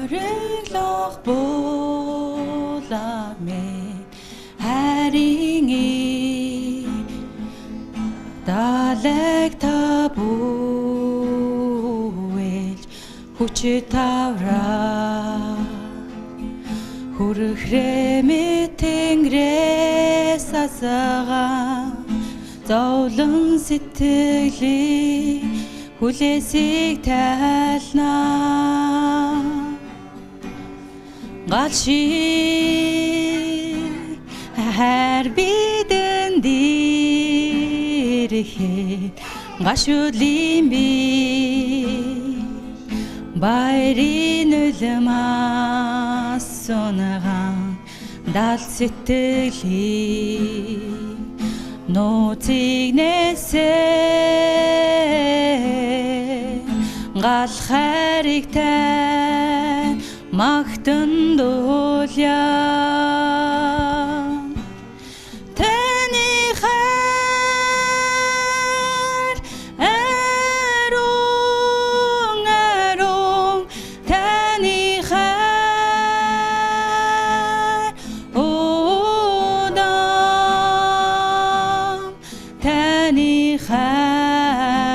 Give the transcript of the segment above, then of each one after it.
Хориглох бууламын харин далайг та бүвэлж хүч тавраа хүрхрэмэ тэнгэрээс асагаа зовлон сэтгэлийг хүлээсийг тайлнаа галшиг хайр бидэн дэрхэд гашуулын би баярын үлмаас сонаган дал сэтгэлийг нууцыг нээсээ гал хайрыг тань магтан дуулъя таны хайр аруун таны хайр удам таны хайр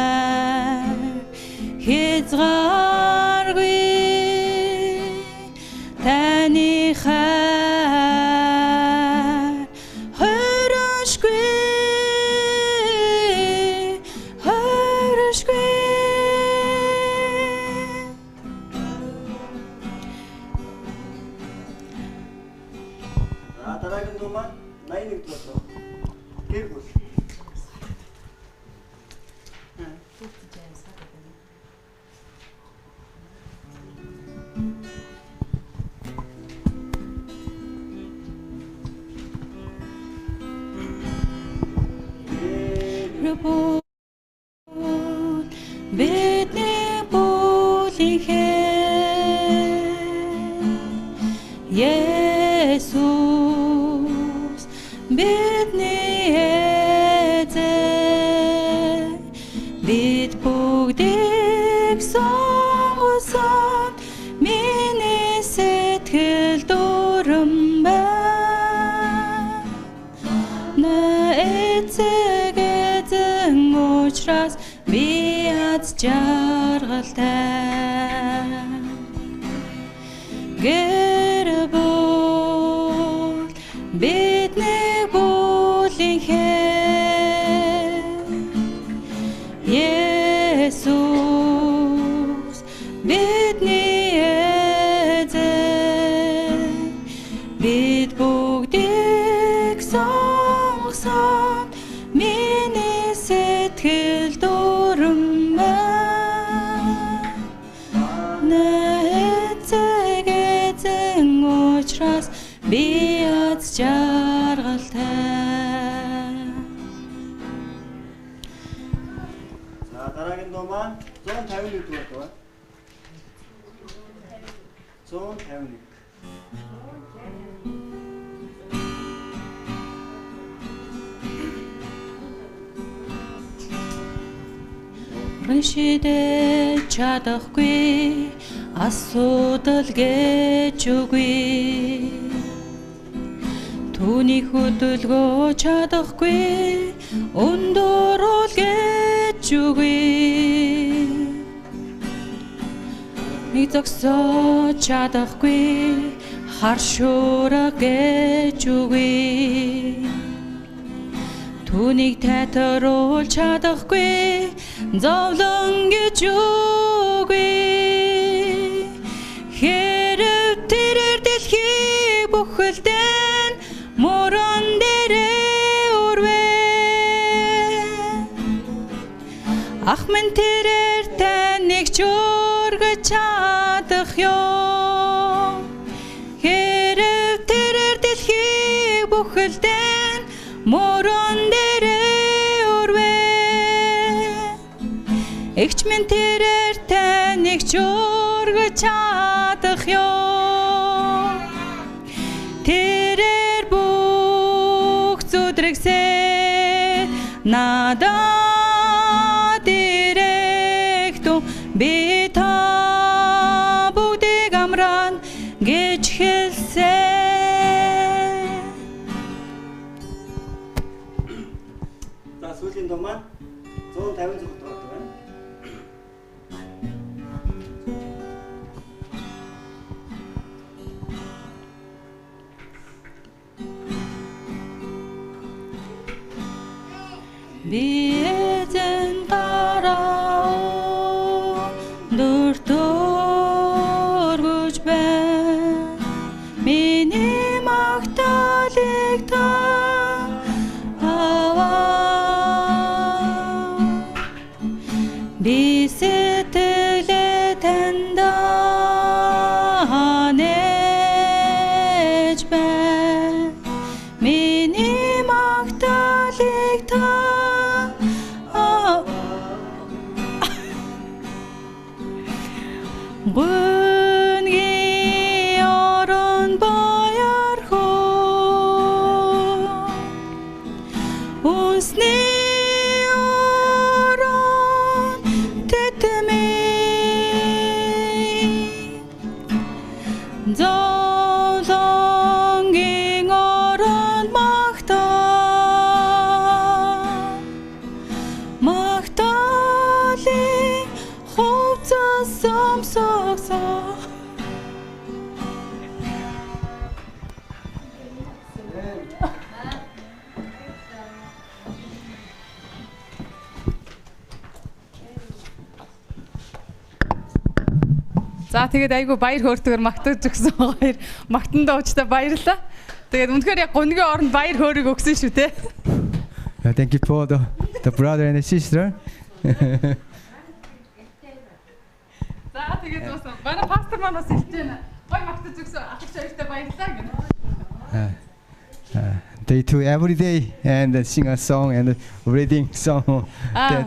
хязгааргүй таны хайр хорошгүй дараагийн дуу маань 81 дугаар. Гэр бүл. бидний бүлийнхээ Есүс бидний эзэн бид бүгдийг сонгосон миний сэтгэл дүүрэн байна эцэг эзэн учраас би аз жаргалтай гэр бүл бидний бүлийнхээ Есүс бидний эзэн бид бүгдийг сонгосон миний сэтгэл дүүрэн байна эцэг эзэн учраас би аз жаргалтай. За дараагийн дуу маань 151 дугаар дуу. 151. Шидэж чадахгүй асуудал гэж үгүй түүний хөдөлгөө чадахгүй өндөөрөл гэж үгүй нэг зогсож чадахгүй харшуура гэж үгүй түүнийг татаруул чадахгүй зовлон гэж үгүй хэрэг тэрээр дэлхий бүхэлдэн морон дээрээ үрвэ ах минь тэрээр таныг ч өргөж чадах ёо хэрэг тэрээр дэлхий бүхэлдэн морон дээрээ үрвэ эгч минь тэрээр таныг ч өргөж чадах ёо тэрээр бүх зүдрэгсээ надад ирэх тун би та бүгдийг амраа маань 150 зөвхөн ордог байна. Биэзэн гараа дурдургуж байна. Миний магтаалыг та аваа. Би сэтгэлээ таньдаа нээж байна. Миний магтаалыг та Гүнги орон баяр хөө Үнсний орон тэтмээ Золонгийн орон магтаалын хувцас сомсогсоо За тэгээд айгу баяр хөөртөгөр магтаж өгсөн хоёр магтанд уучтай баярлалаа. Тэгээд үнэхээр яг гунгийн оронд баяр хөөргийг өгсөн шүү те. Thank you for the brother and the sister. За тэгээд бас манай пастор маань бас хэлж байна. Гой магтаж өгсөн ах хоёртай баярлалаа гэнэ. They do every day and sing a song and reading song.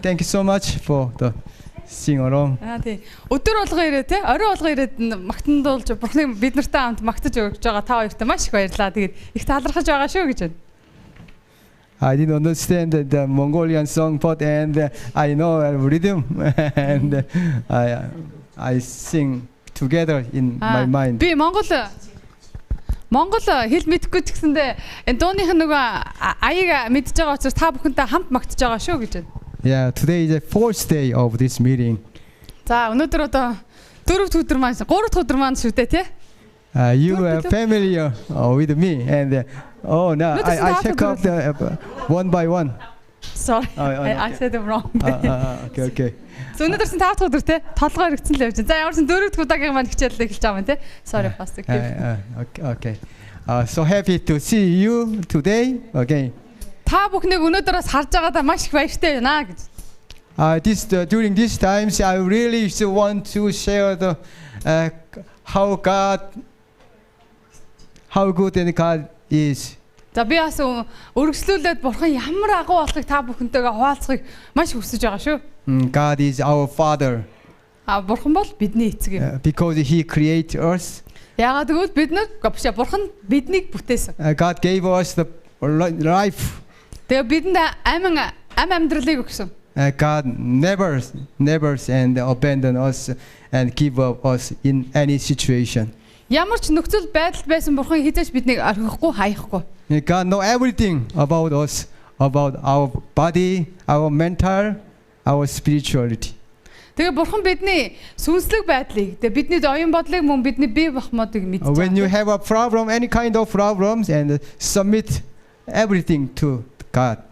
Thank you so much for the sing along. Тий. Өдөр болго ирээ те. Орой болго ирээд магтандуулж бурхны бид нартай хамт магтаж өгч байгаа та хоёртай маш их баярлалаа. Тэгээд их талархаж байгаа шүү гэж байна. I didn't understand the Mongolian song, but and I know rhythm and I sing together in my mind. Би Монгол хэл мэдэхгүй ч гэсэндээ энэ дууных нөгөө аяыг мэдж байгаа учраас та бүхэнтэй хамт магтаж байгаа шүү гэж байна. Yeah, today is the fourth day of this meeting. За өнөөдөр одоо 4-р өдөр маань 3-р өдөр маань шүү дээ тий. You are familiar with me and oh no, I check out one by one. Sorry, I said it wrong. Okay. So өнөөдөр 5-р өдөр тий толгой хэрэгцэн л явж байна. За ямарсан 4-р удаагийн маань хичээлээ эхэлж байгаа юм тий. Sorry pastor. Okay. So happy to see you today again. Та бүхнийг өнөөдөр бас харж байгаадаа маш их баяртай байна гэж. During these times, I really want to share the how good and God is. За би бас өргөжлүүлээд бурхан ямар агуу болохыг та бүхэнтэйгээ хуваалцахыг маш хүсэж байгаа шүү. God is our Father. Бурхан бол бидний эцэг юм. Because He created us. Яагаад гэвэл бурхан биднийг бүтээсэн. God gave us the life. Тэгээ бидэнд ам амьдралыг өгсөн. God never and abandon us and give up us in any situation. Ямар ч нөхцөл байдалд байсан бурхан хизээч биднийг орхихгүй хаяхгүй. God know everything about us, about our body, our mental, our spirituality. Тэгээ бурхан бидний сүнслэг байдлыг, тэгээ бидний оюун бодлыг мөн бидний бие махбодыг мэдж байгаа. When you have a problem, any kind of problems, and submit everything to God.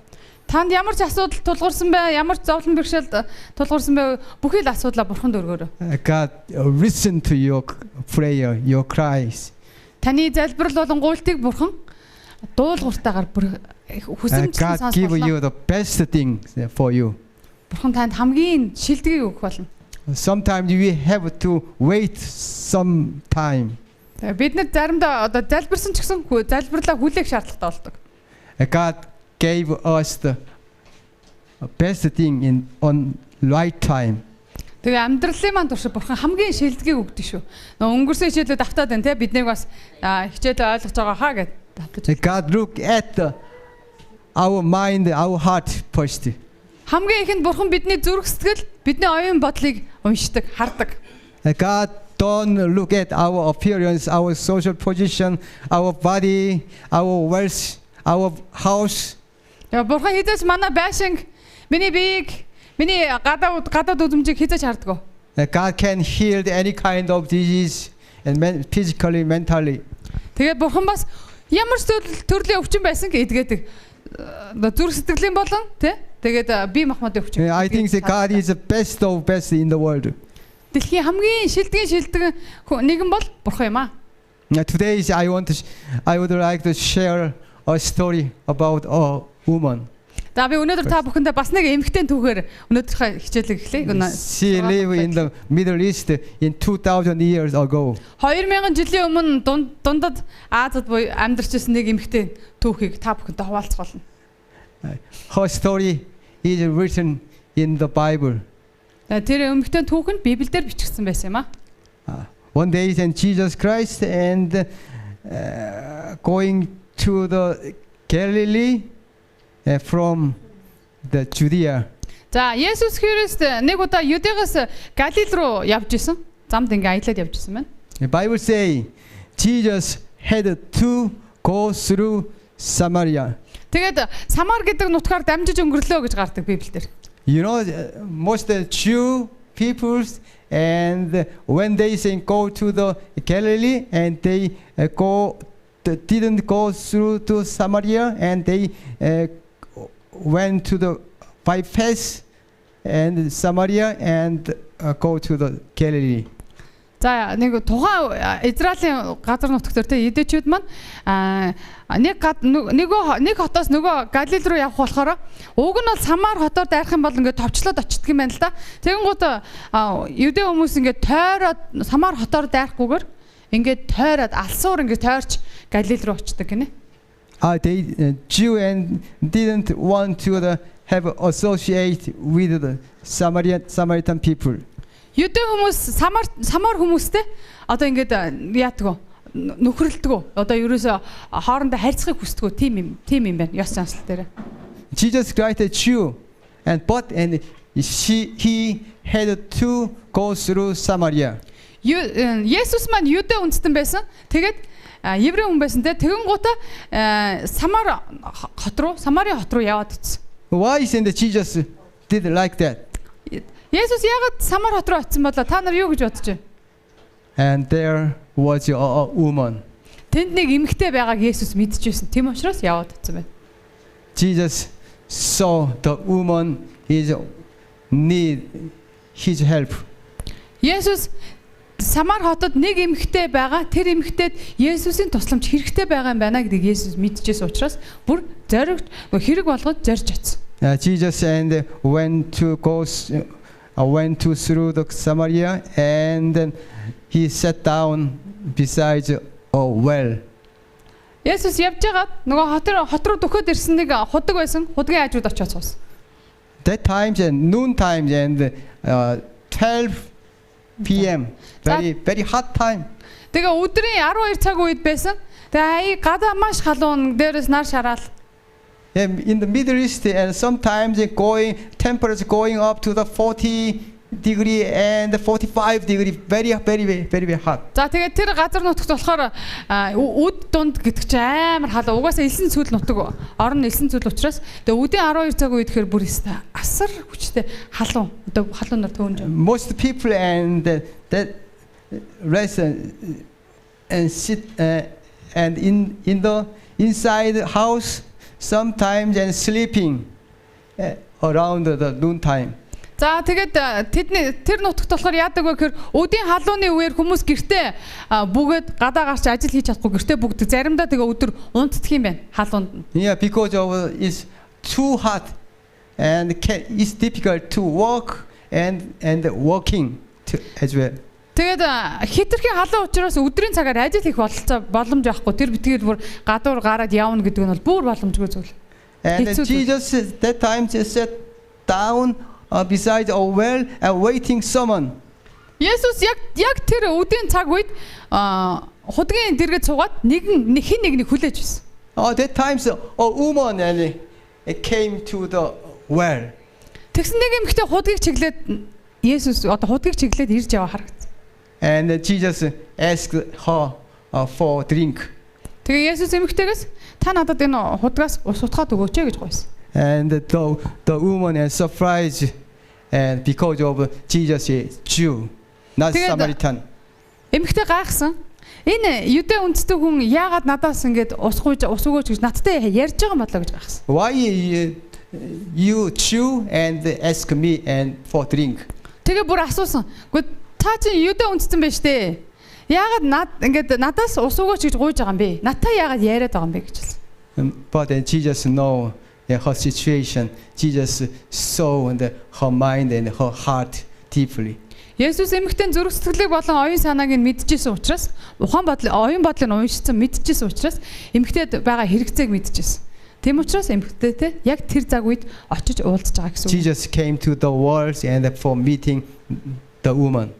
Танд ямар ч асуудал тулгарсан бай, ямар ч зовлон бэрхшээл тулгарсан бай, бүхий л асуудлаа бурханд өргөөрэй. God listen to your prayer, your cries. Таны залбирал болон гуйлтыг бурхан дуулууртаагаар хүсэмжлэн God give you the best thing for you. Бурхан танд хамгийн шилдэгийг өгөх болно. Sometimes we have to wait some time. Бид нар заримдаа одоо залбирсан ч гэсэн залбирлаа хүлээх шаардлагатай болдог. God gave us the best thing on right time. Тэгээ амьдралын маань турш бурхан хамгийн шилдэгийг өгдөг шүү. Өнгөрсөн хичээлүүд автаад байна те биднийг бас хичээлээ ойлгож байгаа хаа гэдэг. God look at our mind, our heart first. Хамгийн ихэнд бурхан бидний зүрх сэтгэл, бидний оюун бодлыг уншдаг, хардаг. God don't look at our appearance, our social position, our body, our wealth, our house. Бурхан хизээч манай байшинг, Миний биеийг миний гадаад үзмжийг хязгаарч харддаг. God can heal any kind of disease and physically, mentally. Тэгээд бурхан бас ямар ч төрлийн өвчин байсан гэдгээдэг. Зүрх сэтгэлийн болон тий. Тэгээд бие махбодын өвчин. I think that God is the best of best in the world. Дэлхийн хамгийн шилдэг нэгэн бол бурхан юм аа. Today I would like to share a story about a woman. За би өнөөдөр та бүхэндээ бас нэг эмэгтэй түүхээр өнөөдрийнхөө хичээлийг эхлэе. She lived in the Middle East in 2000 years ago. 2000 жилийн өмнө дундад Азад буюу амьдарч ирсэн нэг эмэгтэй түүхийг та бүхэнтэй хуваалцах болно. Her story is written in the Bible. Тэр эмэгтэй түүх нь Библиэлд бичигдсэн байсан юм аа. One day then Jesus Christ and going to the Galilee from the Judea. За Есүс Христ нэг удаа Юдэгээс Галил руу явж исэн. Замд ингээ аялаад явж исэн байна. The Bible say Jesus had to go through Samaria. Тэгээд Самар гэдэг нутгаар дамжиж өнгөрлөө гэж гардаг Библиэлд. You know, most Jew peoples and when they say go to the Galilee and they didn't go through to Samaria and they went to the bypass and Samaria and go to the Galilee. За нэг тухайн Израилийн газар нутгаар те эдэчүүд маань нэг хотоос нөгөө Галил руу явах болохоор уг нь бол Самар хотоор дайрах юм бол ингээд товчлоод очдөг юм байна л да. Тэгэнгუთ Юдэ хүмүүс ингээд тойроод Самар хотоор дайрахгүйгээр ингээд тойроод алсуур ингээд тойрч Галил руу очдөг гинэ. They Jew and didn't want to have associate with the Samaritan people. Юдэ хүмүүс Самар хүмүүстэй одоо ингээд яадаг нөхрөлдөг. Одоо ерөөсө хоорондоо харьцахыг хүсдэг. Тим юм байна. Ёс занслал дээр. Jesus Christ a Jew and he had to go through Samaria. Есүс маань Юдэ үндэстэн байсан. Тэгээд еврей хүн байсан те. Тэгэнгუთ Самари хот руу яваад ицсэн. Why isn't Jesus did like that? Есүс яагаад Самар хот руу очсон болоо? Та нар юу гэж бодож байна? And there was a woman. Тэнд нэг эмэгтэй байгааг Есүс мэдчихсэн. Тэм учраас яваад очсон байна. Jesus saw the woman need his help. Есүс Самар хотод нэг эмэгтэй байгаа. Тэр эмэгтэйд Есүсийн тусламж хэрэгтэй байгаа юм байна гэдгийг Есүс мэдчихсэн учраас бүр зоригт хэрэг болгож зорж очсон. Jesus and went to through the Samaria and then he sat down beside a well. Есүс явж байгаад нөгөө хот руу дөхөд ирсэн нэг худаг байсан. Худгийн хажууд очиж суусан. That times and noon times and 12 p.m. very hot time. Тэгээ өдрийн 12 цаг үед байсан. Тэгээ гадаа маш халуун дээрээс нар шараал. In the Middle East and sometimes temperature going up to the 40 degree and 45 degree very hot. За тэгээд тэр газар нутагт болохоор үд дунд гэдэг чинь амар халуун. Угаасаа элсэн цүл нутаг орон элсэн цүл учраас тэгээд үдийн 12 цаг үед тэгэхээр бүр асар хүчтэй халуун. Одоо халуунаар төөнж. Most people and that rest and sit and in the inside the house sometimes and sleeping around the noon time. За тэгээд тэдний тэр нутагт болохоор яадаг вэ гэхээр өдийн халууны үеэр хүмүүс гэртээ бүгэд гадаа гарч ажил хийж чадахгүй гэртээ бүгд заримдаа тэгээ өдөр унтдаг юм байна халуунд. Yeah, because of it's too hot and it's difficult to walk and walking as well. Тэгээд хитрхийн халуун учраас өдрийн цагаар ажил хийх боломж байхгүй. Тэр битгээр бүр гадуур гараад явна гэдэг нь бол бүр боломжгүй зүйл. And Jesus that time just sat down beside a well and waiting someone. Есүс яг тэр өдийн цаг үед худгийн дэргэд суугаад хин нэгнийг хүлээж байсан. That times a woman and came to the well. Тэгсэн нэг эмэгтэй худгийг чиглээд Есүс одоо худгийг чиглээд ирж яваа харагдсан. And Jesus asked her for drink. Тэгээ Есүс эмэгтэйгээс та надад энэ худгаас ус утгаад өгөөч гэж гуйсан. and the woman is surprised, and because of Jesus is Jew, not Тэгээд- Samaritan. Эмэгтэй гайхсан. Энэ юдэ үндэстэн хүн яагаад надаас ингэж ус өгөөч гэж надтай ярьж байгаа юм болоо гэж гайхсан. Why you Jew and ask me and for drink? Тэгээ бүр асуусан. Гэхдээ та чинь юдэ үндэстэн байж тээ. Яагаад ингэж надаас ус өгөөч гэж гуйж байгаа юм бэ? Надтай яагаад яриад байгаа юм бэ гэж хэлсэн. But Jesus know her situation. Jesus saw her mind and her heart deeply. Есүс эмэгтэй зүрх сэтгэлийг болон оюун санааг нь мэдчихсэн учраас оюун бодлыг нь уншсан мэдчихсэн учраас эмэгтэйд байгаа хэрэгцээг мэдчихсэн. Тийм учраас эмэгтэйтэй яг тэр цаг үед очиж уулзж байгаа гэсэн үг. Jesus came to the world and for meeting the woman.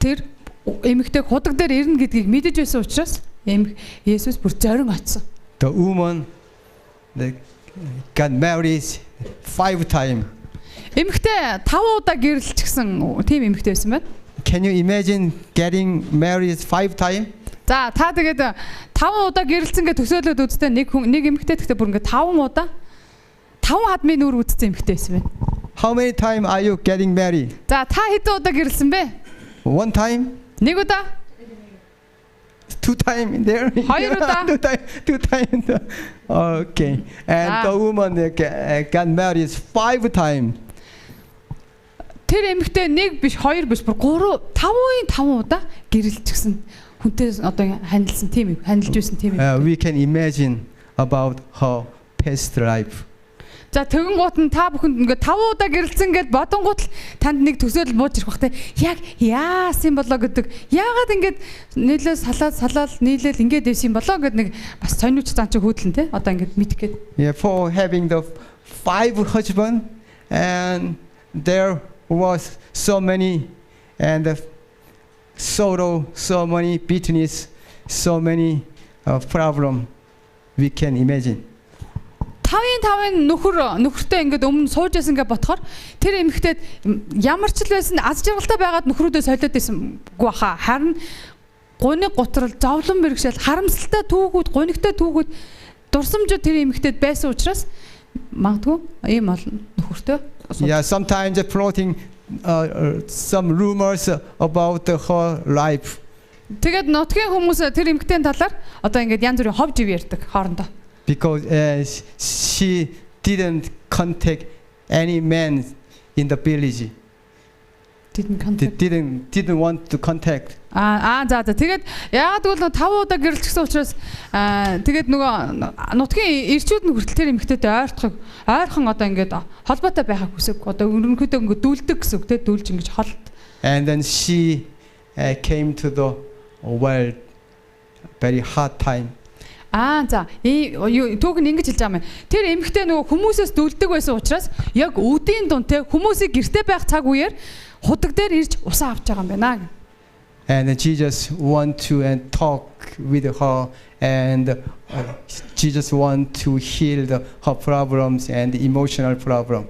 Тэр эмэгтэй худаг дээр ирнэ гэдгийг мэдэж байсан учраас Есүс бүр зорин очсон. The woman got married 5 times. Эмэгтэй 5 удаа гэрэлчихсэн тийм эмэгтэй байсан байна. Can you imagine getting married 5 times? За та тэгээд 5 удаа гэрэлцэн гэж төсөөлөд үзтээ нэг эмэгтэй гэхдээ бүр ингээд 5 удаа 5 хадмын нүр үзсэн эмэгтэй байсан байна. How many times are you getting married? За та хэдэн удаа гэрэлсэн бэ? 1 time? Нэг удаа? 2 times there? Хоёр удаа? 2 times. Okay. And the woman got married 5 times. Тэр эмэгтэй нэг биш, хоёр биш, бүр 5 удаа гэрэлчихсэн. Хүнтэй одоо ханилсан тийм ханилж байсан тийм юм. We can imagine about her past life. За тэгэн гут нь та бүхэнд ингээд 5 удаа гэрэлцэн гэд бодонгууд л танд нэг төсөөлөл бууж ирэх бахтай. Яг яасан болоо гэдэг. Яагаад ингээд нийлээ салаал нийлээл ингээд дэвсэн болоо гэд нэг бас сонирч цаан чи хөөдлөн те. Одоо ингээд мэдэх гээд. Yeah, for having the 5 husband and there was so many and sorrow, so many bitterness, so many problem we can imagine. Тавын нөхөртэй ингээд өмнө сууж байсан гэж ботхоор тэр эмэгтэйд ямар ч л байсан аз жаргалтай байгаад нөхрүүдөө солиод байсангүй хаа. Харин гуйны гутрал, зовлон мэрэгшэл, харамсалтай түүхүүд, гуйнигтай түүхүүд дурсамжууд тэр эмэгтэйд байсан учраас магадгүй ийм олон нөхөртэй. Yeah, sometimes floating some rumors about her life. Тэгээд нутгийн хүмүүс тэр эмэгтэйн талаар одоо ингээд янз бүрийн хов жив ярьдаг хоорондоо. Because she didn't contact any man in the village. Didn't want to contact. За тэгээд яагаад гэвэл 5 удаа гэрэлчихсэн учраас тэгээд нөгөө нутгийн ирчүүд нь хүртэл тэр эмэгтэйтэй ойрхон одоо ингээд холбоотой байхаг хүсэг. Одоо өрнөхөдөө ингээд дүүлдэг гэсэн үг те дүүлж ингэж холд. And then she came to the world very hard time. За түүх нь ингэж хэлж байгаа юм. Тэр эмэгтэй нөгөө хүмүүсээс дүүлдэг байсан учраас яг үдийн дунд те хүмүүсийг гэрте байх цаг үеэр худаг дээр ирж усаа авч байгаа юм байна. And Jesus want to talk with her and Jesus want to heal her problems and emotional problem.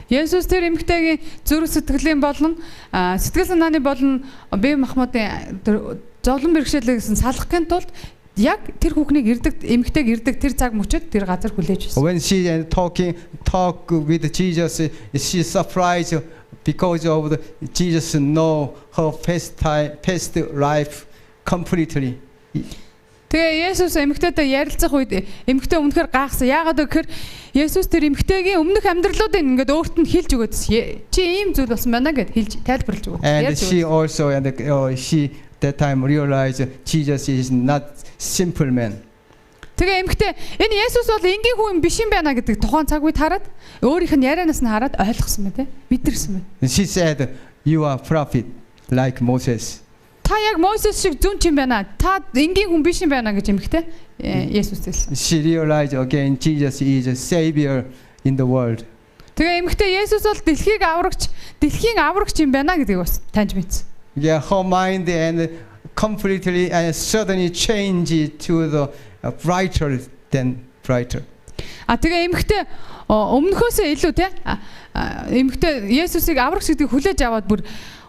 Есүс тэр эмэгтэйгийн зүрх сэтгэлийн болон сэтгэл санааны болон бие махбодын зовлон бэрхшээлээс салахын тулд яг тэр хүүхнийг эмэгтэйг ирдэг тэр цаг мөчөд тэр газар хүлээж байсан. When she talk with Jesus, she surprised because of Jesus know her past life completely. Тэгээ Есүс эмэгтэйтэй ярилцах үед эмэгтэй өмнөхөр гайхсан. Яагаад гэвэл Есүс тэр эмэгтэйгийн өмнөх амьдралуудыг ингээд өөрт нь хэлж өгөөдсөн. Чи ийм зүйл болсон байна гэд хэлж тайлбарлаж өгөө. And she also she that time realized Jesus is not simple man. Тэгээ эмэгтэй энэ Есүс бол энгийн хүн биш юм байна гэдэг тухайн цаг үед хараад өөрийнх нь ярианаас нь хараад ойлгосон байна те. Мэдэрсэн байна. She said, "You are prophet like Moses." Та яг Мойсес шиг зүн ч юм байна. Та энгийн хүн биш юм байна гэж эмэгтэй Есүс хэлсэн. She realized again Jesus is a savior in the world. Тэгээ эмэгтэй Есүс бол дэлхийн аврагч юм байна гэдгийг бас таньж мэдсэн. Yeah, her mind and completely and suddenly changed to the brighter than brighter. Тэгээ эмэгтэй өмнөхөөсөө илүү те эмэгтэй Есүсийг аврагч гэдгийг хүлээж аваад бүр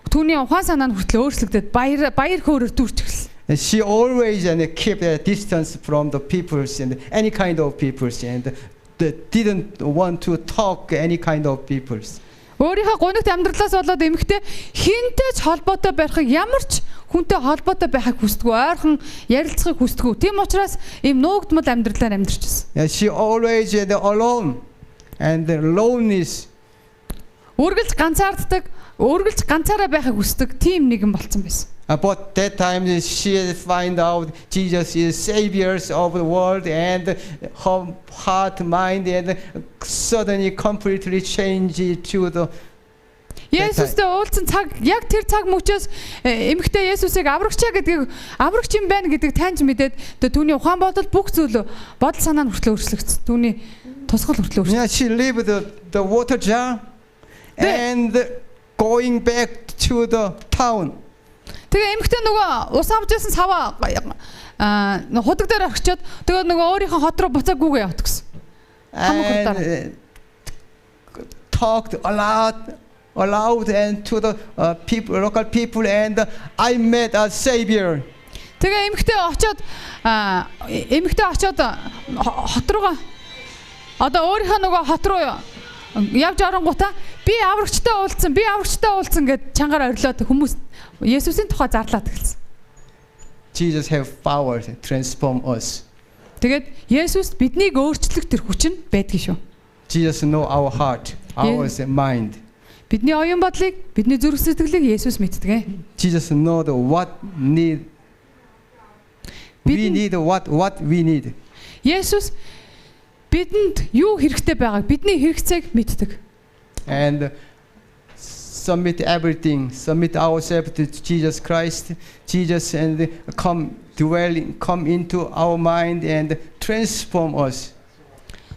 түүний ухаан санаа нь хүртэл өөрчлөгдөд баяр хөөрөөр дүрч эхэлсэн. She always kept a distance from the peoples and any kind of peoples and didn't want to talk any kind of peoples. Өөрийнхөө гунигт амьдралаас болоод эмэгтэй хинтэй ч холбоотой байхыг ямар ч хүнтэй холбоотой байхыг хүсдэггүй, ойрхон ярилцахыг хүсдэггүй. Тийм учраас ийм нуугдмал амьдралаар амьдарч байсан. She always alone, and the loneliness. Үргэлж ганцаарддаг, үргэлж ганцаараа байхыг хүсдэг тийм нэгэн болсон байсан. But that time she find out Jesus is saviors of the world, and her heart, mind, and suddenly completely changed to the. Есүстэй уулзсан цаг, яг тэр цаг мөчөөс эмэгтэй Есүсийг аврагчаа гэдгийг аврагч юм байна гэдгийг таньж мэдээд түүний ухаан бодол бүх зүйл бодол санаа нь хүртэл өөрчлөгдсөн. Түүний тусгал хүртэл Yeah, өөрчлөгдсөн. she left the water jar and going back to the town. Тэгээ эмэгтэй нөгөө ус авч байсан саваа худаг дээр орчоод тэгээ нөгөө өөрийнхөө хот руу буцаа гүгээ явт гэсэн. And talked aloud and to the people, local people, and I met a savior. Тэгээ эмэгтэй очоод хот руугаа одоо өөрийнхөө нөгөө хот руу явж оронгуудаа би аврагчтай уулзсан гэд чангаар орилоод хүмүүс Есүсийн тухай зарлаад гэлсэн. Jesus have power to transform us. Тэгээд Есүс биднийг өөрчлөх тэр хүч нь байдгийг шүү. Jesus know our heart, our mind. Бидний оюун бодлыг, бидний зүрх сэтгэлийг Есүс мэддэг. Jesus know the what need. We need what we need. Есүс бидэнд юу хэрэгтэй байгааг, бидний хэрэгцээг мэддэг. And submit everything, submit ourselves to Jesus Christ, Jesus, and come into our mind and transform us.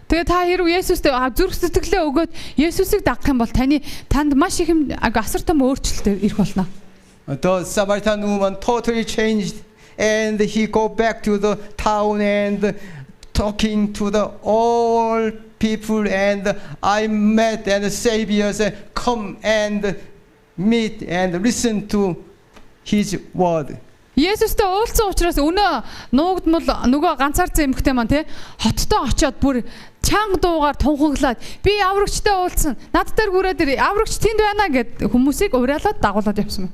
Тэгээ та хэрв Есүстэй зүрх сэтгэлээ өгөөд Есүсийг дагах юм бол танд маш их асар том өөрчлөлт ирэх болно. The Samaritan woman totally changed, and he go back to the town and talking to the all people, and I met and the saviors come and meet and listen to his word. Есүстэй уулзсан учраас өнөө нуугдмал нөгөө ганцаарцсан эмэгтэй маань хоттоо очиод бүр чанга дуугаар тунхаглаад би аврагчтай уулзсан. Над дээр гүрээд аврагч тэнд байна гэд хүмүүсийг уриалаад дагуулад явсан юм.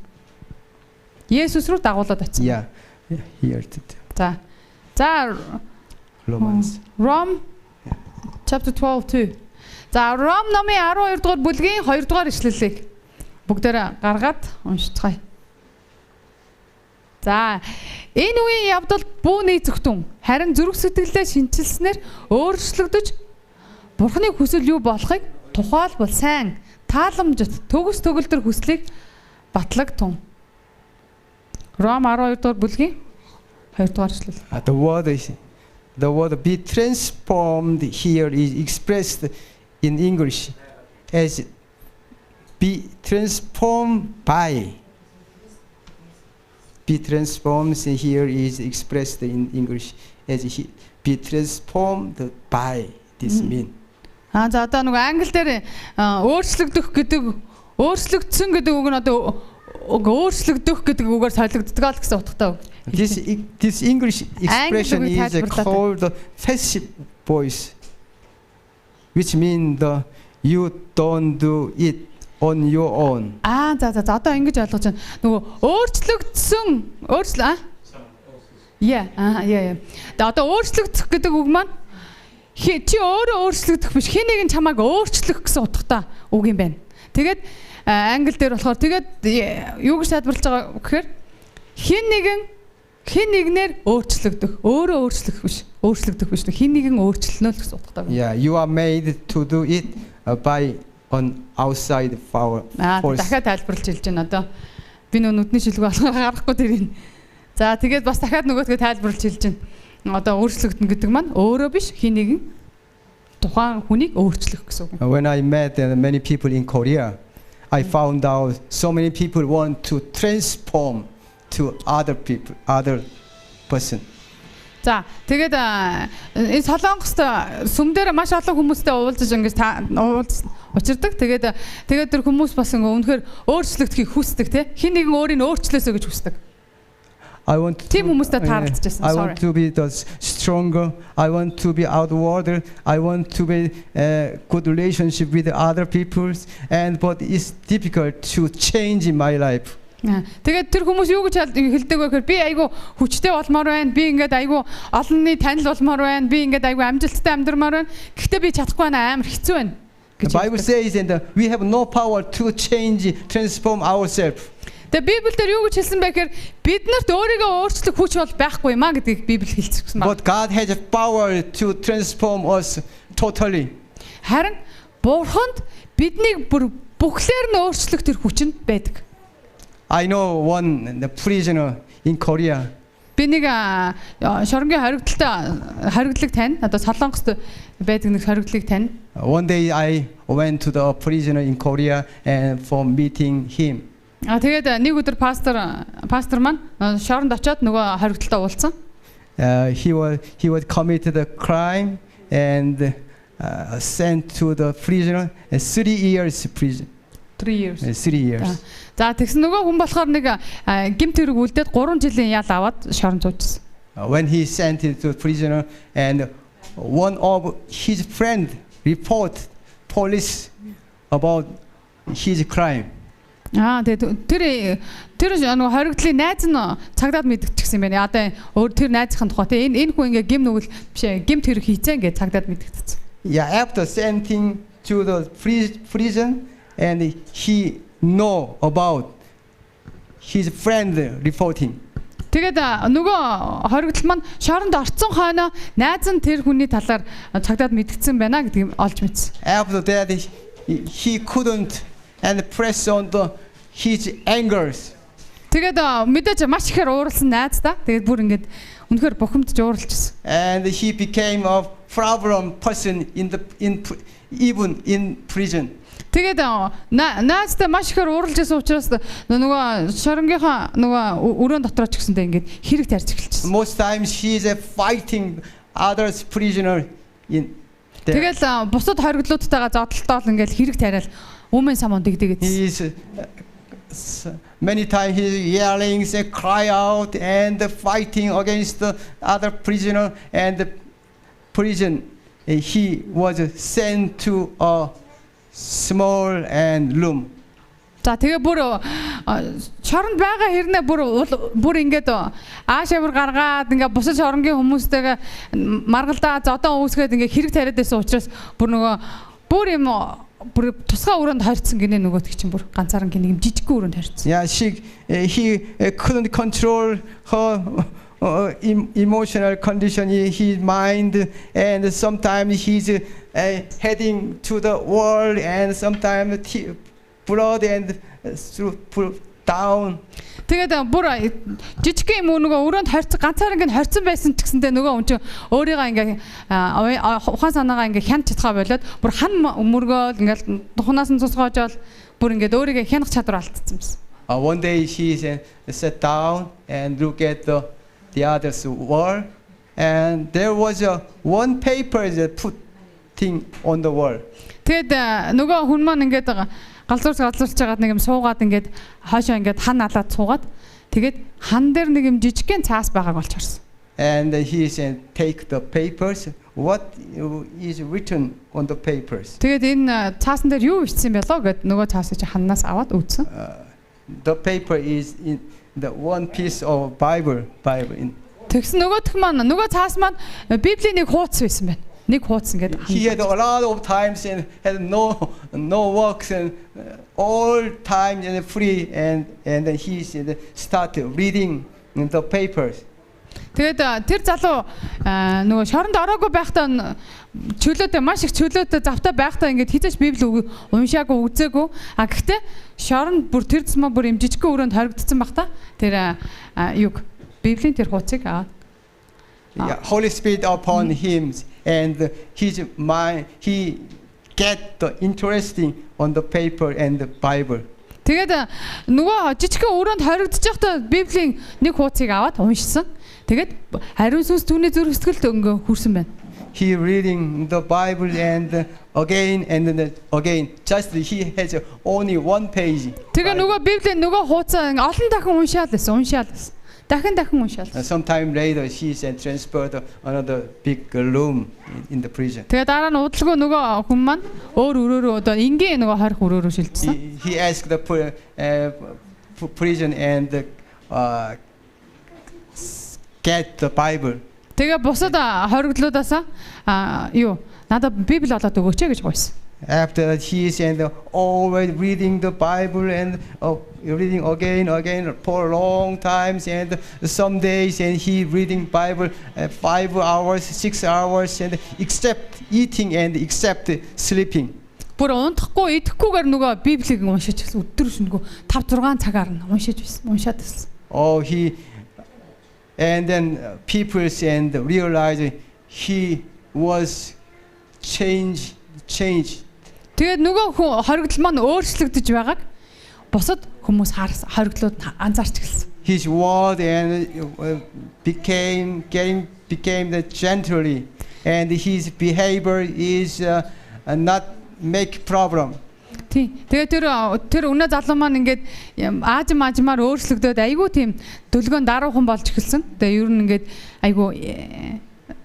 Есүс рүү дагуулад очсон. Yeah, here. За Romans. Rome chapter 12:2. За Ром номын 12 дугаар бүлгийн 2 дугаар ишлэлийг бүгдээрээ гаргаад уншицгаая. За энэ үеийн явдал бүүний зөвхтөн харин зүрх сэтгэлдээ шинчилснээр өөрчлөгдөж Бурхны хүсэл юу болохыг тухайлбал сайн тааламжит төгс төгөлдөр хүслийг батлагдтун. Ром 12 дугаар бүлгийн 2 дугаар ишлэл. The word be transformed here is expressed in English as be transformed by. Be transformed here is expressed in English as be transformed by. This mean. За одоо нөгөө англи дээр өөрчлөгдөх гэдэг өөрчлөгдсөн гэдэг үг нь одоо өөрчлөгдөх гэдэг үгээр солигддог л гэсэн утгатай үг. This English expression is called the passive voice, which means you don't do it on your own. За одоо ингэж ойлгож байна. Нөгөө өөрчлөгдсөн Yeah. Одоо өөрчлөгдөх гэдэг үг маань чи өөрөө өөрчлөгдөх биш, хэн нэгэн чамайг өөрчлөх гэсэн утгатай үг юм байна. Тэгээд англи дээр болохоор тэгээд юу гэж тайлбарлаж байгаа гэхээр хэн нэгнээр өөрчлөгдөх, өөрөө өөрчлөгдөх биш, хэн нэгэн өөрчлөнө л гэсэн утгатай. Yeah, you are made to do it by on outside force. Дахиад тайлбарлаж хэлж байна одоо. Би нүдний шилгүй болохоор гарахгүй тэрийг. За тэгээд бас дахиад нөгөөдгөө тайлбарлаж хэлж байна. Одоо өөрчлөгдөн гэдэг маань өөрөө биш, хэн нэгэн тухайн хүнийг өөрчлөх гэсэн үг. When I met many people in Korea, I found out so many people want to transform to other person. За тэгээд энэ Солонгост сүм дээр маш олон хүмүүстэй уулзаж ингэж учирдаг. Тэгээд тэр хүмүүс бас үнэхээр өөрчлөгдөхийг хүсдэг, тэ? Хэн нэгэн өөрийг өөрчлөөсөө гэж хүсдэг. I want Тийм хүмүүстэй таарлажсэн. I Sorry. want to be the stronger. I want to be outward. I want to be good relationship with other people. But it's difficult to change in my life. Тэгээд тэр хүмүүс юу гэж хэлдэг вэ гэхээр би айгүй хүчтэй болмоор байна. Би ингээд айгүй олонний танил болмоор байна. Би ингээд айгүй амжилттай амьдрмаар байна. Гэхдээ би чадахгүй байна, амар хэцүү байна. The Bible says that we have no power to change, transform ourselves. Тэгээд Библиэлд юу гэж хэлсэн бэ гэхээр биднэрт өөрийгөө өөрчлөх хүч бол байхгүй юм а гэдгийг Библи хэлчихсэн байна. But God has a power to transform us totally. Харин Бурханд биднийг бүхлээр нь өөрчлөх тэр хүч нь байдаг. I know one prisoner in Korea. Би нэг шоронгийн хоригдлыг тань. Одоо Солонгост байдаг нэг хоригдлыг тань. One day I went to the prisoner in Korea and for meeting him. Тэгээд нэг өдөр пастор маань шоронд очиод нөгөө хоригдлаа уулзсан. He was committed a crime and sent to the prisoner 3 years prison. 3 years. 3 years. За тэгсэн нөгөө хүн болохоор нэг гэмт хэрэг үлдээд 3 жилийн ял аваад шорон зүүжсэн. When he sent it to the prisoner and one of his friend report police about his crime. Тэгээд тэр нөгөө хоригдлын найз нь цагдаад мэдчихсэн юм байна. Одоо өөр тэр найзын тухай энэ хүн ингээ гим нүгэл биш гэмт хэрэг хийцэн гэж цагдаад мэдчихсэн. Yeah, after sending to the prison and he know about his friend reporting. Тэгээд нөгөө хоригдл маань шоронд орцсон хойно найз нь тэр хүний талаар цагдаад мэдгдсэн байна гэдгийг олж мэдсэн. After that he couldn't and press on his angers. Тэгээд мэдээж маш ихээр ууралсан найз да. Тэгээд бүр ингээд үнэхээр бухимдж ууралжсэн. And he became a problem person even in prison. Тэгээд наастай маш ихээр ууралжсэн учраас нөгөө шоронгийнхаа нөгөө өрөөнд дотроо ч гэсэндээ ингээд хэрэг тарьж эхэлчихсэн. Most times he is fighting others prisoner in there. Тэгэл бусад хоригдлуудтайгаа зодтолтоол ингээд хэрэг тариал өмнө самуун дэгдэгэд. He is many times he yelling and cry out and fighting against the other prisoner and the prison he was sent to a small and room. За тэгээ бүр шоронд байгаа хэрнээ бүр ингээд аашаа бүр гаргаад ингээд бусад шоронгийн хүмүүстэйгээ маргалдаа зодон үүсгээд ингээд хэрэг тариад байсан учраас бүр нөгөө бүр юм бүр тусгай өрөөнд харьцсан гинэ нөгөөт чинь бүр ганцаараа гинэ юм жижиг өрөөнд харьцсан. Yeah, he couldn't control her emotional condition in his mind, and sometimes he's heading to the wall, and sometimes blood and down. Тэгээд бүр жижиг юм нөгөө өрөөнд харьцсан ганцаараа ингэ харьцсан байсан ч гэсэндээ нөгөө хүн чинь өөрийгөө ингээ ухаан санаагаа ингээ хянаж чадхаа болоод бүр хан мөргөөл ингээл тухнаас нь цусгаажаал бүр ингээд өөрийгөө хянах чадвар алдсан юмсан. One day she sat down and looked at the other's wall, and there was one paper that putting on the wall. Тэгээд нөгөө хүн маань ингээд галзуурч жагаад нэг юм суугаад ингээд хаашаа ингээд хан алаад суугаад тэгээд хан дээр нэг юм жижигхэн цаас байгааг олж харсан. And he said, take the papers. What is written on the papers? Тэгээд энэ цаасан дээр юу бичсэн бэ лөө гэд нөгөө цаасыг ханнаас аваад үзсэн. The paper is in the one piece of Bible in. Тэгсэн нөгөөх маань нөгөө цаас маань Библийн нэг хуудас байсан байна. Нэг хуудас ингээд. He had a lot of times and had no works and all time and free and then he started reading the papers. Тэгээд тэр залуу нөгөө шоронд ороогүй байхдаа чөлөөтэй маш их чөлөөтэй завтай байхдаа ингээд хизээч Библи уншаагүй үзээгүй. Гэхдээ шоронд бүр тэр зэмээ бүр юм жижигхэн өрөөнд хоригдсон байхдаа тэр юг Библийн тэр хуудсыг аваад Holy Spirit upon him and his mind he get the interesting on the paper and the Bible. Тэгээд нөгөө жижигхэн өрөөнд хоригдож байхдаа Библийн нэг хуудсыг аваад уншсан. Тэгээд ариун сүнс түүний зүрх сэтгэлд өнгө хүрсэн байна. He reading the Bible and again just he has only one page. Тэгээ нөгөө Библийн нөгөө хуудасаа олон дахин уншаал байсан. дахин уншаал. Sometime later, he is transferred to another big room in the prison. Тэгээ дараа нь удалгүй нөгөө хүн маань өөр өрөөрөө одоо энгийн нөгөө хорих өрөөрөө шилжсэн. He asked the prison and get the Bible. Тэгээ бусад хориглуудаас юу надад Библи олоод өгөөч гэж гуйсан. After that, he is always reading the Bible and reading again for long times, and some days and he reading Bible 5 hours, 6 hours, and except eating and except sleeping. Бүр унтахгүй идэхгүйгээр нөгөө Библийг уншиж гэсэн өдөр шөнөгүй 5-6 цагаар нь уншаад байсан. Oh, and then people and realize he was changed. Тэгээд нөгөө хүн хоригдол маань өөрчлөгдөж байгааг бусад хүмүүс хоригдлууд анзаарч гэлсэн. His word and became the gently, and his behavior is not make problem. Тэгээд тэр өнөө залуу маань ингээд аажмаар өөрчлөгдөөд айгүй тийм дөлгөөн даруухан болж эхэлсэн. Тэгээд ер нь ингээд айгүй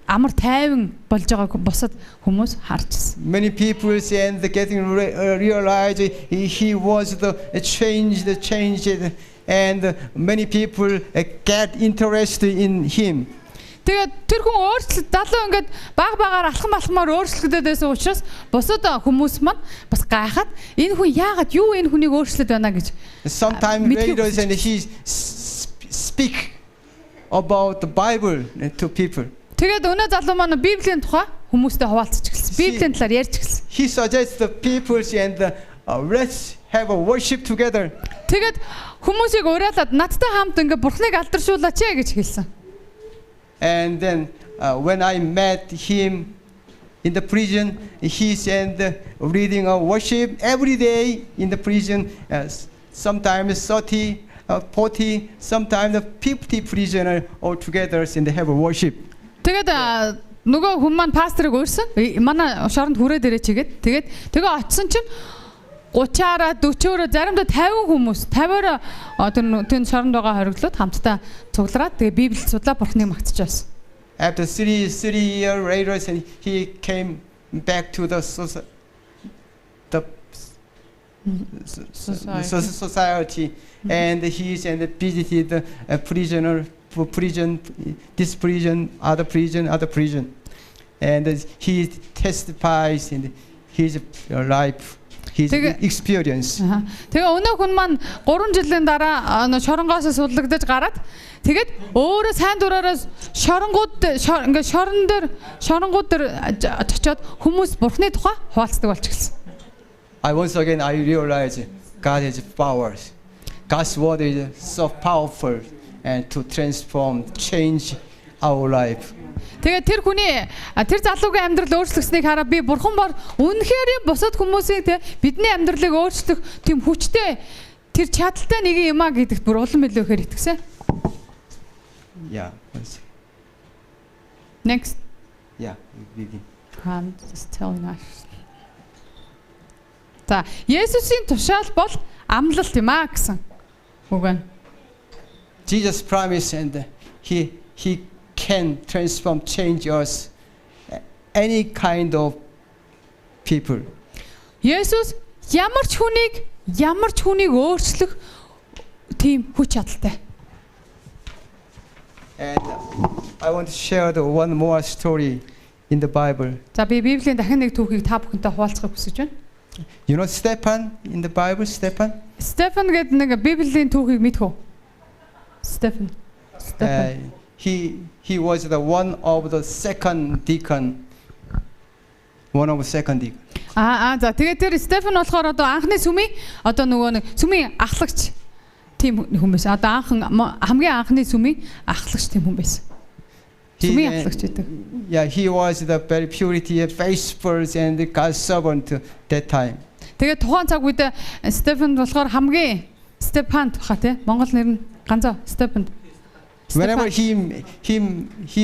амар тайван болж байгааг бусад хүмүүс харчихсан. Many people and getting realize he was the changed, and many people get interested in him. Тэгээд тэр хүн өөрчлөлт залуу ингээд багаар алхамаар өөрчлөгдөд байсан учраас бусад хүмүүс маань бас гайхаад энэ хүн яагаад юу энэ хүнийг өөрчлөд байна гэж. Sometimes later and he speak about the Bible to people. Тэгээд өнөө залуу маань Библийн тухай хүмүүстэй хуваалцаж эхэлсэн. Библийн талаар ярьж эхэлсэн. He suggests the people and let's have a worship together. Тэгээд хүмүүсийг уриалаад надтай хамт ингээд Бурхныг алдаршуулаач гэж хэлсэн. And then when I met him in the prison, he said reading a worship every day in the prison. Sometimes 30, 40, sometimes 50 prisoners all together and they have a worship. Тэгээд нөгөө хүн маань пасторыг өөрсөн. Манай шоронд хүрээд ирээч тэгээд тэгээ очсон чинь 30-аараа 40-өөр заримдаа 50 хүмүүс 50-оор тэр шоронд байгаа хориглоод хамтдаа цуглараад тэгээ Библийг судлаа Бурхныг магтчихсан. After 3 years later, he came back to the society, and he visited a prisoner. This prison, other prison, and he testifies in his life, his experience. Тэгээ өнөө хүн маань 3 жилийн дараа шоронгоос судлагдаж гараад тэгээд өөрөө сайн дураараа шоронгууд дээр очиод хүмүүс Бурхны тухай хуваалцдаг болчихсон. Once again I realize God has powers. God's word is so powerful. And to transform, change our life. Тэгээд тэр залуугийн амьдрал өөрчлөгснийг хараад би Бурхан бор үнэхээр бусад хүмүүсийн бидний амьдралыг өөрчлөх тийм хүчтэй тэр чадaltaй нэг юм а гэдэгт бүр улам илүүхээр итгэсэн. Yeah. Next. Yeah. I'm just telling us. За, Есүсийн тушаал бол амлалт юм а гэсэн үг байна. Jesus promised and he can transform, change us, any kind of people. Есүс ямар ч хүнийг өөрчлөх тийм хүч чадалтай. And I want to share one more story in the Bible. За би Библийн дахин нэг түүхийг та бүхэнтэй хуваалцахыг хүсэж байна. You know Stephen in the Bible, Stephen гэдэг нэг Библийн түүхийг мэдэх үү? Stephen. He was the one of the second deacon. За тэгээд тэр Стефан болохоор одоо анхны сүмийн одоо нөгөө нэг сүмийн ахлагч тийм хүн байсан. Одоо хамгийн анхны сүмийн ахлагч тийм хүн байсан. Сүмийн ахлагч гэдэг. Yeah, he was the very purity, faithful and God's servant that time. Тэгээд тухайн цаг үед Стефан болохоор хамгийн Стефан баха тий. Монгол нэр нь ганцаа Стефан. Whenever he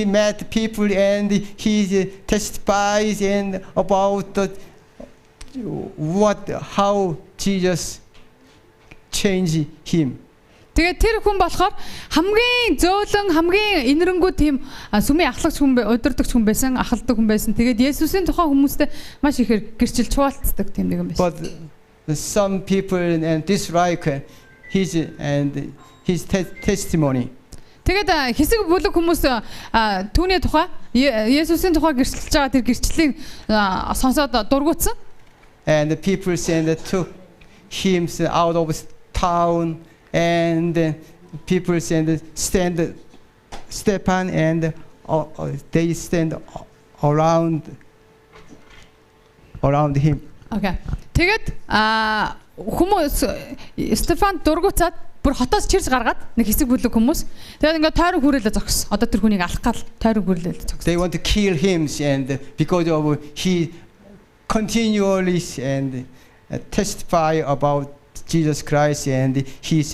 met people and he testifies and about how Jesus changed him. Тэгээд тэр хүн болохоор хамгийн зөөлөн, хамгийн инэрэнгүү тийм сүмийн ахлагч хүн, удирдагч хүн байсан, ахалдаг хүн байсан. Тэгээд Есүсийн тухай хүмүүстэй маш ихээр гэрчилж хуваалцдаг тийм нэгэн байсан. But some people and dislike his testimony. Тэгээд хэсэг бүлэг хүмүүс түүний тухай Есүсийн тухай гэрчилж байгаа тэр гэрчлэлийг сонсоод дургуутсан. And the people took him out of town, and people stand Stephen, and they stand around him. Okay. Тэгээд хүмүүс Стефан дургуцаад бүр хотоос чирж гаргаад нэг хэсэг бүлэг хүмүүс тэгээд ингээд тойрон хүрээлээ зогссон. Одоо тэр хүнийг алах гал тойрон хүрээлээ зогссон. They want to kill him, and because of he continually testify about Jesus Christ, and he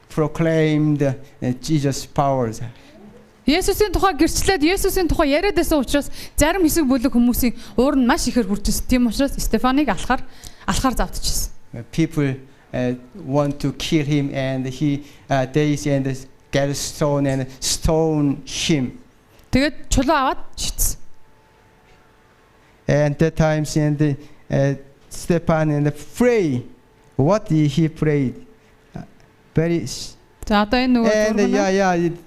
proclaimed Jesus' powers. Есүсийн тухай гэрчлээд Есүсийн тухай яриад байсан учраас зарим хэсэг бүлэг хүмүүсийн уур нь маш ихээр хүрчсэн. Тийм учраас Стефаныг алахаар завдчихсан. People want to kill him, and they get a stone and stone him. Тэгээд чулуу аваад шидсэн. And that time Stephen pray. What he prayed? Very. За одоо энэ And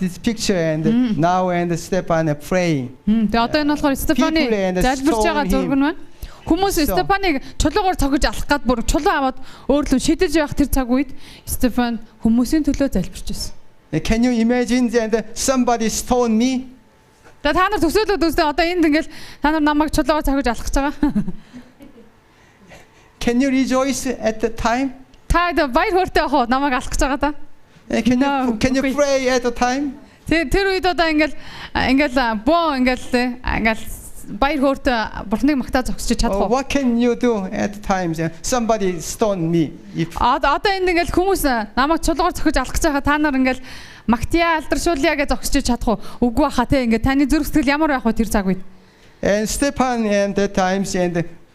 this picture, and now Stephen praying. Тэгээд одоо энэ болохоор Стефаны залбирч байгаа зураг нь байна. Хүмүүс Стефаныг чулуугаар цогж алах гад бүр чулуу аваад өөрлөө шидэж явах тэр цаг үед Стефан хүмүүсийн төлөө залбирч байсан. Can you imagine somebody stone me? Та нар төсөөлөд үзтээ одоо энд ингээл та нар намайг чулуугаар цогж алах гэж байгаа. Can you rejoice at the time? Та баяр хөөртэй явах уу намайг алах гэж байгаа та? Can you pray at the time? Тэр үед одоо ингээл боо ингээл баяр хөөртэй бурхныг магтаа зогсож чадах уу? What can you do at the time? Somebody stone me. Одоо энд ингээл хүмүүс намайг чулуугаар цогж алах гэж байгаа та нар ингээл магтъя алдаршуулъя гэж зогсож чадах уу? Үгүй баха те ингээд таны зүрх сэтгэл ямар байх вэ тэр цаг үед? And Stephen at that time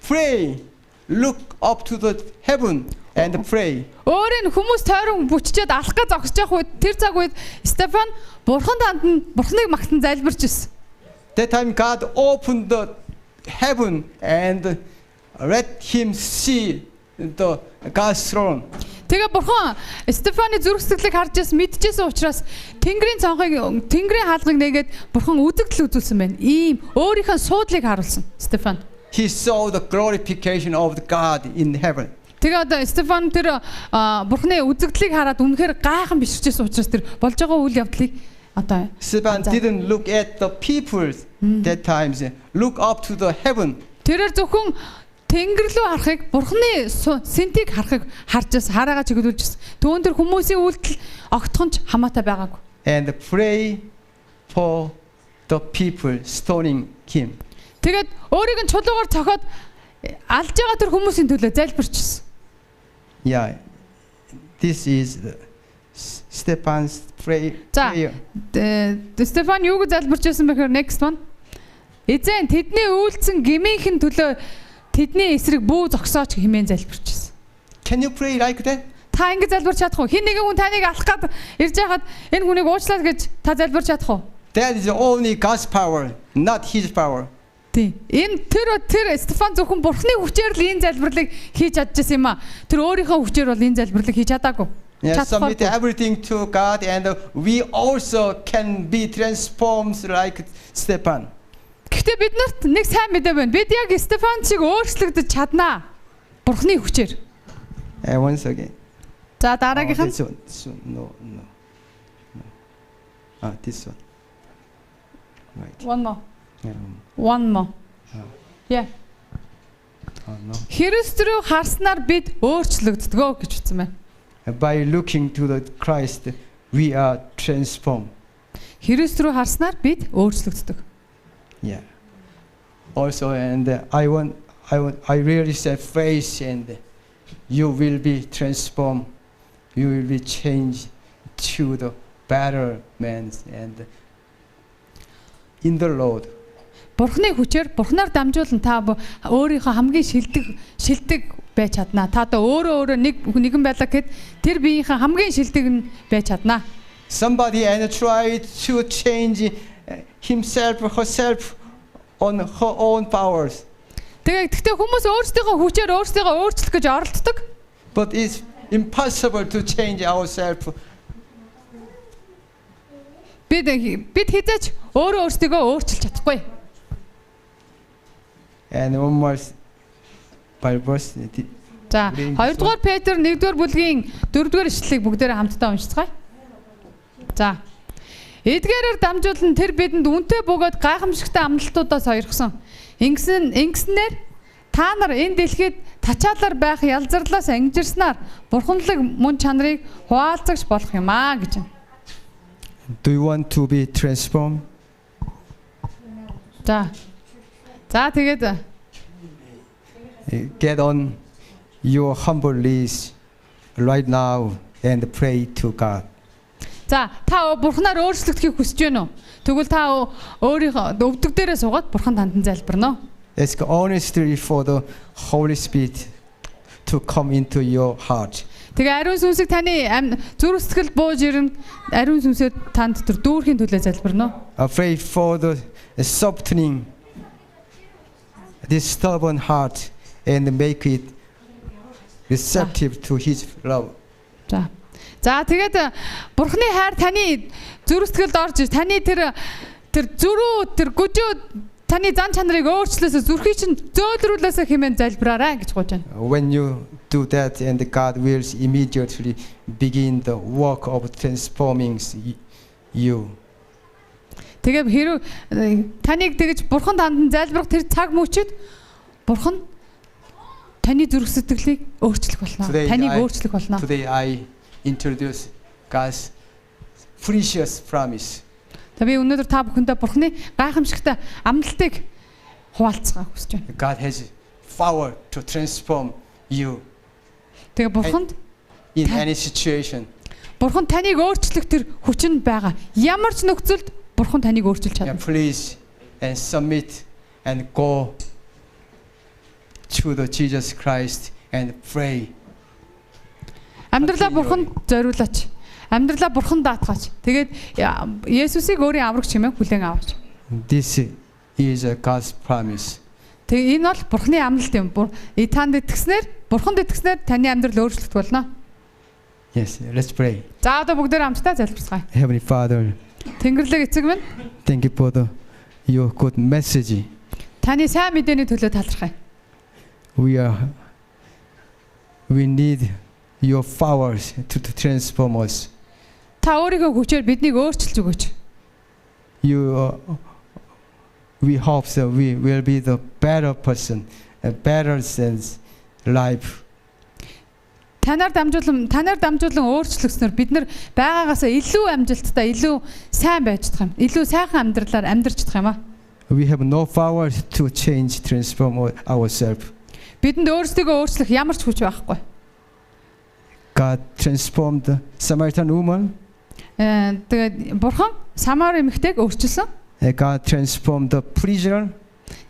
pray. Look up to the heaven and pray. Өөрийн хүмүүс тойрон бүччээд алах гэж зогсож явах үед тэр цаг үед Стефан бурхныг магтан залбирч ирсэн. That time God opened the heaven and let him see the God's throne. Тэгээ бурхан Стефаны зүрх сэтгэлийг харж мэдчихсэн учраас Тэнгэрийн хаалгыг нээгээд бурхан үзэгдэл үзүүлсэн байна. Ийм өөрийнхөө суудлыг харуулсан Стефан. He saw the glorification of the God in heaven. Тэгээ одоо Стефан тэр бурханы үзэгдлийг хараад үнэхээр гайхан биширчсэн учраас тэр болж байгаа үйл явдлыг одоо Stephen didn't look at the people that times. Look up to the heaven. Тэрээр зөвхөн Тэнгэр рүү харахыг бурханы сэнтийг харж хараагаа чиглүүлжсэн. Түүн тэр хүмүүсийн үйлдэл огтхонч хамаатай байгаагүй. And pray for the people stoning him. Тэгээд өөрийг нь чулуугаар цохоод алж байгаа тэр хүмүүсийн төлөө залбирчсэн. Yeah. This is Stephen's prayer. Стефан юу гэж залбирчсэн бэхээр next one. Эзэн тэдний үйлцэн гмийнхэн төлөө тэдний эсрэг бүү зогсооч хэмээн залбирчсэн. Can you pray like that? Та ингэ залбирч чадах уу? Хин нэгэн хүн таныг алах гээд ирж байхад энэ хүнийг уучлаад гэж та залбирч чадах уу? That is only God's power, not his power. Энэ тэр Стефан зөвхөн бурхны хүчээр л энэ залбирлыг хийж чадчихсан юм а. Тэр өөрийнхөө хүчээр бол энэ залбирлыг хийж чадаагүй. Submit everything to God, and we also can be transformed like Stephen. Гэхдээ бид нарт нэг сайн мэдээ байна. Бид яг Стефан шиг өөрчлөгдөж чаднаа. Бурхны хүчээр. Once again. За дараагийнх нь. No. This one. Right. One more. Yeah. No. Христ рүү харснаар бид өөрчлөгддгөө гэж үздэн байна. By looking to the Christ, we are transformed. Христ рүү харснаар бид өөрчлөгддөг. Yeah. Also, and I really say faith, and you will be transformed. You will be changed to the better man, and in the Lord. Бурхны хүчээр бурхнаар дамжуулан та өөрийнхөө хамгийн шилдэг байж чаднаа. Та одоо өөрөө нэгэн байлаа гэхэд тэр биеийнхээ хамгийн шилдэг нь байж чаднаа. Somebody and try to change himself or herself on her own powers. Гэхдээ хүмүүс өөрсдийнхөө хүчээр өөрсдийгөө өөрчлөх гэж оролддог. But it's impossible to change ourselves. Бид хизээч өөрөө өөрсдийгөө өөрчилж чадахгүй. And one more Bible verse. За 2-р Петр 1-р бүлгийн 4-р ишлэлийг бүгдээрээ хамтдаа уншицгаая. За. Эдгээрээр дамжуулан тэр бидэнд үнэтэй бөгөөд гайхамшигтай амлалтуудаас сойрхсон. Ингэснээр та нар энэ дэлхийд тачаалаар байх ялзарлаас ангижирснаар бурханлаг мөн чанарыг хуваалцагч болох юм аа гэж байна. Do you want to be transformed? За тэгээд Get on your humble knees right now and pray to God. За та бурхнаар өөрчлөгдөхийг хүсэж байна уу? Тэгвэл та өөрийнхөө өвдөг дээрээ суугаад бурхан тандан залбирна. Ask honestly for the Holy Spirit to come into your heart. Тэгээ ариун сүнсийг таны зүрх сэтгэлд бууж ирнэ. Ариун сүнсээ танд тэр дүүрхийн төлөө залбирна. Pray for the softening this stubborn heart and make it receptive to His love. За тэгээд бурхны хайр таны зүрх сэтгэлд орж таны тэр зүрүү тэр гүжөө таны зан чанарыг өөрчлөөсө зүрхийг чинь зөөлрүүлээсэ хэмээн залбираарай гэж гуйж байна. When you do that, and God will immediately begin the work of transforming you. Тэгээд хэрэг таныг тэгж бурхан танд залбирах тэр цаг мөчид бурхан таны зүрх сэтгэлийг өөрчлөх болно. Таныг өөрчлөх болно. Today I introduce God's precious promise. Би өнөөдөр та бүхэндээ бурхны гайхамшигтай амлалтыг хуваалцгаа хүсэж байна. God has power to transform you. Тэгээ бурханд in any situation. Бурхан таныг өөрчлөх тэр хүч нь байгаа. Ямар ч нөхцөлд бурхан таныг өөрчилж чадна. Please and submit and go to the Jesus Christ and pray. Амьдралаа бурханд зориулаач. Амьдралаа бурханд даатгаач. Тэгээд Есүсийг өөрийн аврагч хэмээн хүлээн аваач. This is a God's promise. Тэгээ энэ бол бурхны амлалт юм. Танд итгэснээр, бурханд итгэснээр таны амьдрал өөрчлөлт болно. Yes, let's pray. За одоо бүгдээр хамтдаа залбирцгаая. Heavenly Father, Тэнгэрлэг эцэг минь, thank you for your good message. Таны сайн мэдээний төлөө талархая. We need your powers to transform us. Та өөрийнхөө хүчээр биднийг өөрчилж өгөөч. We hope that we will be the better person, a better sense life. Танаар дамжуулан өөрчлөгснөр бид нар байгаагаасаа илүү амжилттай, илүү сайн байж чадах юм. Илүү сайхан амьдралаар амьдарч чадах юм аа. We have no power to change, transform ourselves. Бидэнд өөрсдийгөө өөрчлөх ямар ч хүч байхгүй. God transformed the Samaritan woman. Тэгээд бурхан Самар эмэгтэйг өөрчилсөн. God transformed the prisoner.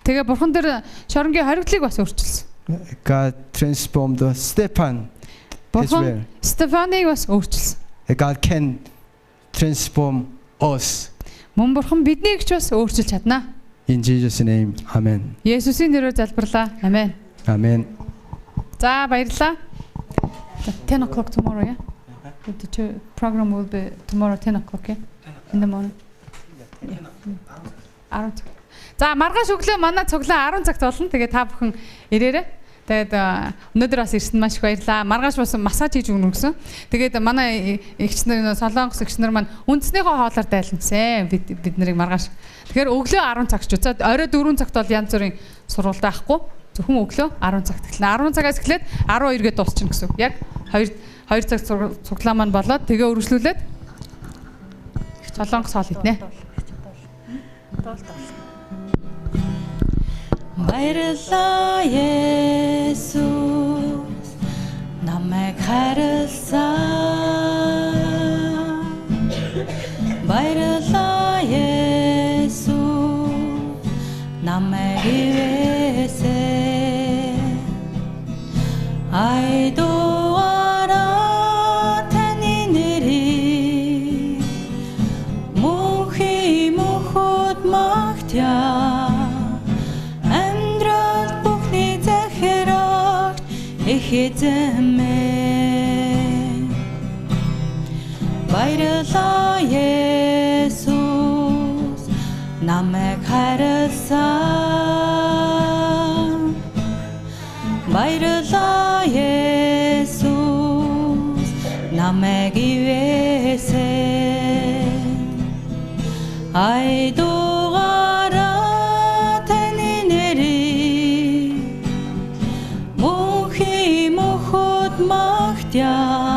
Тэгээ бурхан тэр шоронгийн хоригдлыг бас өөрчилсөн. God transformed the Stephen. Бурхан Стефаныг бас өөрчилсөн. God can transform us. Мөн бурхан биднийг ч бас өөрчилж чадна. In Jesus' name, Amen. Есүсийн нэрээр залбирлаа. Амен. Amen. За баярлалаа. 10 o'clock tomorrow, yeah? The program will be tomorrow 10 o'clock, yeah? In the morning. За маргааш өглөө манай цуглаан 10 цагт болно. Тэгээ та бүхэн ирээрэй. Тэгээд өнөөдөр бас ирсэн маш их баярлалаа. Маргааш бас массаж хийж өгнө гэсэн. Тэгээд манай эгчнэр Солонгос эгчнэр маань үндснийхөө хоолоор дайлнсан. Бид нарыг маргааш. Тэгэхээр өглөө 10 цагт ч үзээ. Орой 4 цагт бол янз бүрийн сургалт байхгүй. Зөвхөн өглөө 10 цагт эхэлнэ. 10 цагаас эхлээд 12-гээ дуусчихна гэсэн үг. Яг 2 цаг цуглаан маань болоод тэгээ үргэлжлүүлээд Солонгос хоол иднэ. Баярлалаа Есүс намайг харилсан. Баярлалаа Есүс намайг ивэсэн. намайг хайрлаа. Баярлалаа Есүс намайг ивээсэн. Айдугаараа таны нэрийг мөнхийн мөхөд магтъя.